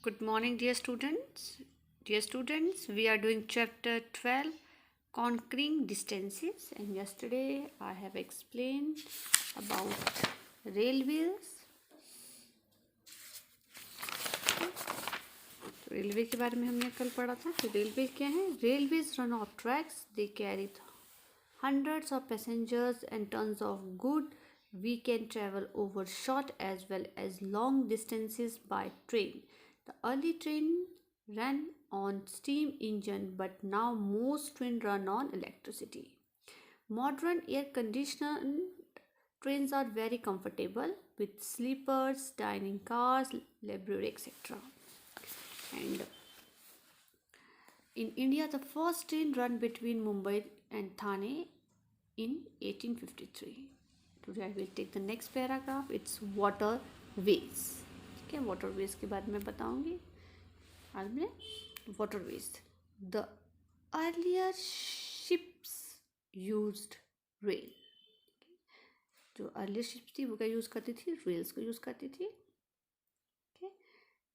Good morning, dear students. Dear students, we are doing chapter 12, Conquering Distances. And yesterday I have explained about railways. Railway के बारे में हमने कल पढ़ा था कि रेलवे क्या है. Railways run off tracks. They carry hundreds of passengers and tons of goods. We can travel over short as well as long distances by train. The early train ran on steam engine, but now most trains run on electricity. Modern air conditioned trains are very comfortable with sleepers, dining cars, library, etc. And in India, the first train ran between Mumbai and Thane in 1853. Today I will take the next paragraph. It's waterways. ठीक है, waterways के बारे में बताऊंगी आज मैं. Waterways. The earlier ships used rail. जो earlier ships थी वो क्या यूज़ करती थी? रेल्स को यूज़ करती थी.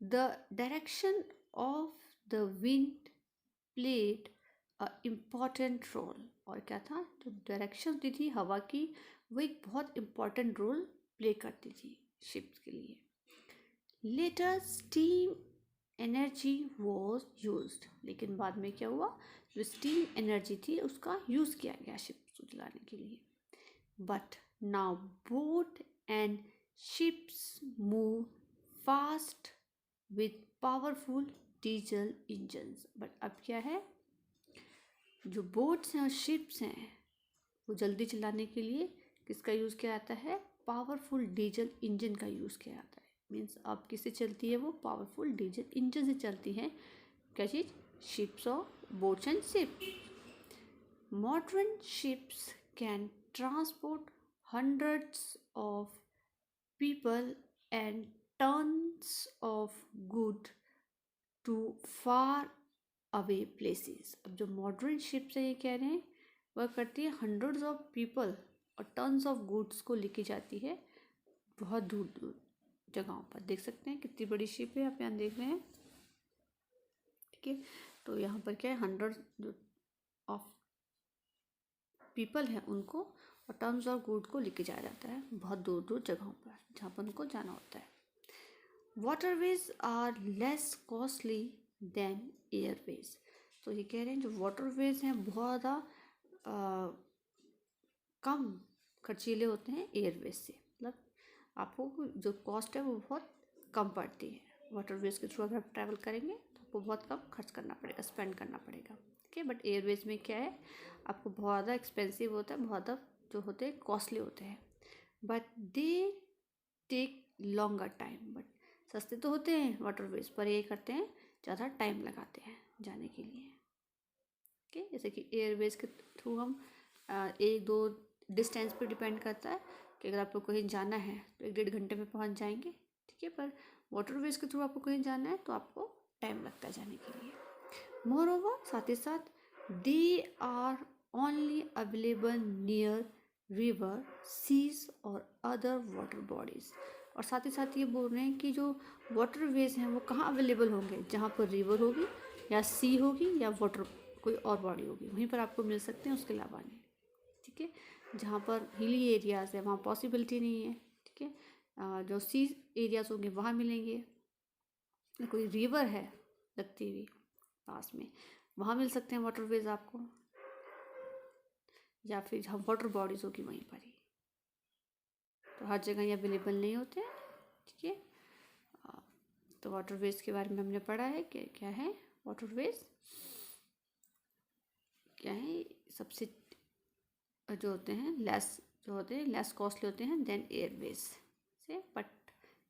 The direction of the wind played a important role. और क्या था? जो डायरेक्शन होती थी हवा की वो एक बहुत इम्पॉर्टेंट रोल प्ले करती थी शिप्स के लिए. Later steam energy was used. लेकिन बाद में क्या हुआ? जो स्टीम एनर्जी थी उसका यूज़ किया गया शिप्स को चलाने के लिए. But now boat and ships move fast with powerful diesel engines. But अब क्या है? जो बोट्स हैं और शिप्स हैं वो जल्दी चलाने के लिए किसका यूज़ किया जाता है? पावरफुल डीजल इंजन का यूज़ किया जाता है. मीन्स अब किससे चलती है? वो पावरफुल डीजल इंजन से चलती है. क्या चीज़? शिप्स और boats and ships. Modern ships can transport hundreds of people and tons of good to far away places. अब जो मॉडर्न शिप्स है ये कह रहे हैं वह करती है हंड्रेड्स ऑफ पीपल और टन्स ऑफ गुड्स को लेके जाती है बहुत दूर दूर जगहों पर. देख सकते हैं कितनी बड़ी शिप है, आप यहाँ देख रहे हैं. ठीक है, तो यहाँ पर क्या है? हंड्रेड ऑफ पीपल हैं उनको और टन्स ऑफ गुड को लेके जाया जाता है बहुत दूर दूर जगहों पर जहाँ पर उनको जाना होता है. Waterways are less costly than airways. तो ये कह रहे हैं जो waterways हैं बहुत ज़्यादा कम खर्चीले होते हैं एयरवेज से. मतलब आपको जो कॉस्ट है वो बहुत कम पड़ती है. वाटरवेज के थ्रू अगर आप ट्रैवल करेंगे तो आपको बहुत कम खर्च करना पड़ेगा, स्पेंड करना पड़ेगा. ठीक है, बट एयरवेज में क्या है? आपको बहुत ज़्यादा एक्सपेंसिव होता है, बहुत ज़्यादा जो होते हैं कॉस्टली होते हैं. But they take longer time. But सस्ते तो होते हैं वाटरवेज पर ये करते हैं ज़्यादा टाइम लगाते हैं जाने के लिए. ओके, जैसे कि एयरवेज के थ्रू हम एक दो डिस्टेंस पे डिपेंड करता है कि अगर आपको कहीं जाना है तो 1-1.5 घंटे में पहुंच जाएंगे. ठीक है, पर वाटरवेज के थ्रू आपको कहीं जाना है तो आपको टाइम लगता है जाने के लिए. मोर ओवर, साथ ही साथ they are only available near river, seas और अदर वाटर बॉडीज़. और साथ ही साथ ये बोल रहे हैं कि जो वाटरवेज हैं वो कहाँ अवेलेबल होंगे? जहाँ पर रिवर होगी या सी होगी या वाटर कोई और बॉडी होगी वहीं पर आपको मिल सकते हैं, उसके अलावा नहीं. ठीक है, जहाँ पर हिली एरियाज़ है वहाँ पॉसिबिलिटी नहीं है. ठीक है, जो सी एरियाज़ होंगे वहाँ मिलेंगे. कोई रिवर है लगती हुई पास में वहाँ मिल सकते हैं वाटरवेज आपको, या फिर जहाँ वाटर बॉडीज़ होगी वहीं पर ही. तो हर जगह ये अवेलेबल नहीं होते हैं. ठीक है, तो वाटरवेज के बारे में हमने पढ़ा है कि क्या है वाटरवेज. क्या है? सबसे जो होते हैं लेस कॉस्टली होते हैं देन एयरवेज से. But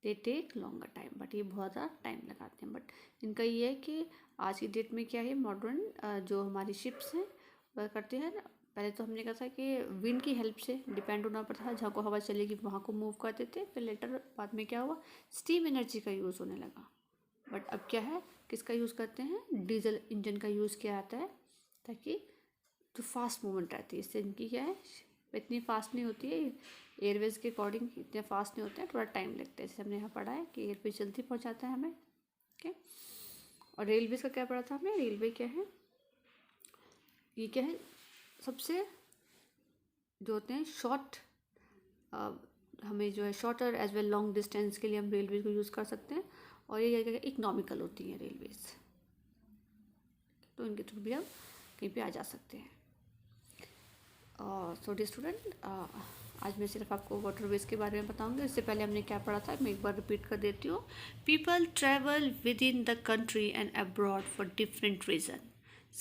they take longer time. But ये बहुत ज़्यादा टाइम लगाते हैं. बट इनका ये है कि आज की डेट में क्या है, मॉडर्न जो हमारी शिप्स हैं वह करते हैं. पहले तो हमने कहा था कि विंड की हेल्प से डिपेंड होना पड़ता था, जहाँ को हवा चलेगी वहाँ को मूव करते थे. फिर लेटर बाद में क्या हुआ? स्टीम एनर्जी का यूज़ होने लगा. बट अब क्या है? किसका यूज़ करते हैं? डीजल इंजन का यूज़ किया जाता है ताकि जो फास्ट मूवमेंट रहती है इससे इनकी क्या है इतनी फास्ट नहीं होती है. एयरवेज के अकॉर्डिंग इतने फास्ट नहीं होते हैं, थोड़ा टाइम लगता है. जैसे हमने यहाँ पढ़ा है कि एयरवेज जल्दी पहुँचाता है हमें. ठीक है। और रेलवेज का क्या पढ़ा था हमने? रेलवे क्या है, ये क्या है, सबसे जो होते हैं शॉर्ट, हमें जो है shorter as well long distance के लिए हम रेलवेज को यूज़ कर सकते हैं। और ये क्या इकोनॉमिकल होती हैं रेलवेज, तो इनके थ्रू भी हम कहीं पे आ जा सकते हैं। सो डियर स्टूडेंट, आज मैं सिर्फ आपको वाटरवेज के बारे में बताऊंगी। इससे पहले हमने क्या पढ़ा था मैं एक बार रिपीट कर देती हूँ। People travel within the country and abroad for different reason.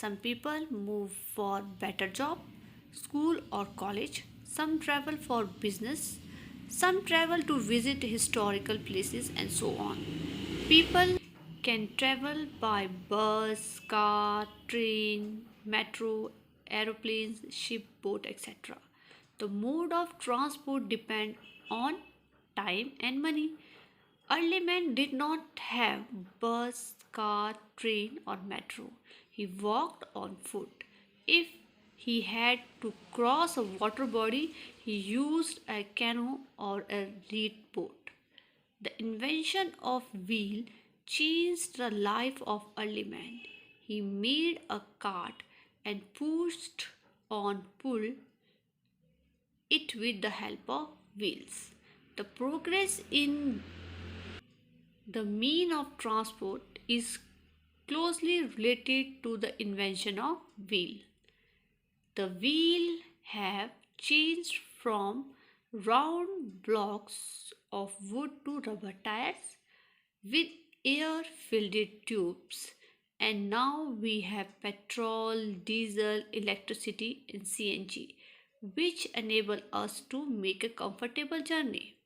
Some people move for better job, school or college. Some travel for business. Some travel to visit historical places and so on. People can travel by bus, car, train, metro, aeroplanes, ship, boat, etc. The mode of transport depend on time and money. Early man did not have bus, car, train or metro. He walked on foot. If he had to cross a water body, he used a canoe or a reed boat. The invention of wheel changed the life of early man. He made a cart and pushed on pull it with the help of wheels. The progress in the mean of transport is closely related to the invention of wheel. The wheel have changed from round blocks of wood to rubber tires with air filled tubes, and now we have petrol, diesel, electricity and CNG, which enable us to make a comfortable journey.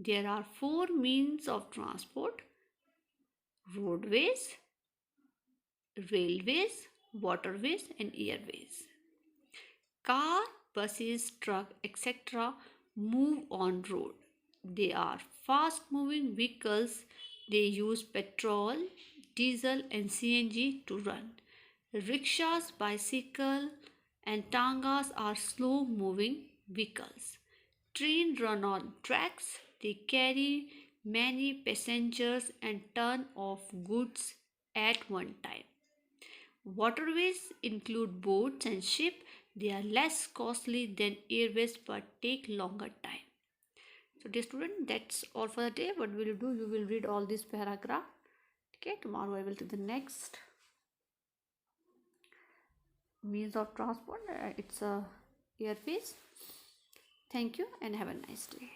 There are four means of transport: roadways, railways, waterways, and airways. Car, buses, truck, etc. move on road. They are fast moving vehicles. They use petrol, diesel, and CNG to run. Rickshaws, bicycle, and tangas are slow moving vehicles. Trains run on tracks. They carry many passengers and ton of goods at one time. Waterways include boats and ships. They are less costly than airways but take longer time. So dear student, that's all for the day. What will you do? You will read all this paragraph. Okay, tomorrow I will do the next means of transport. It's a airways. Thank you and have a nice day.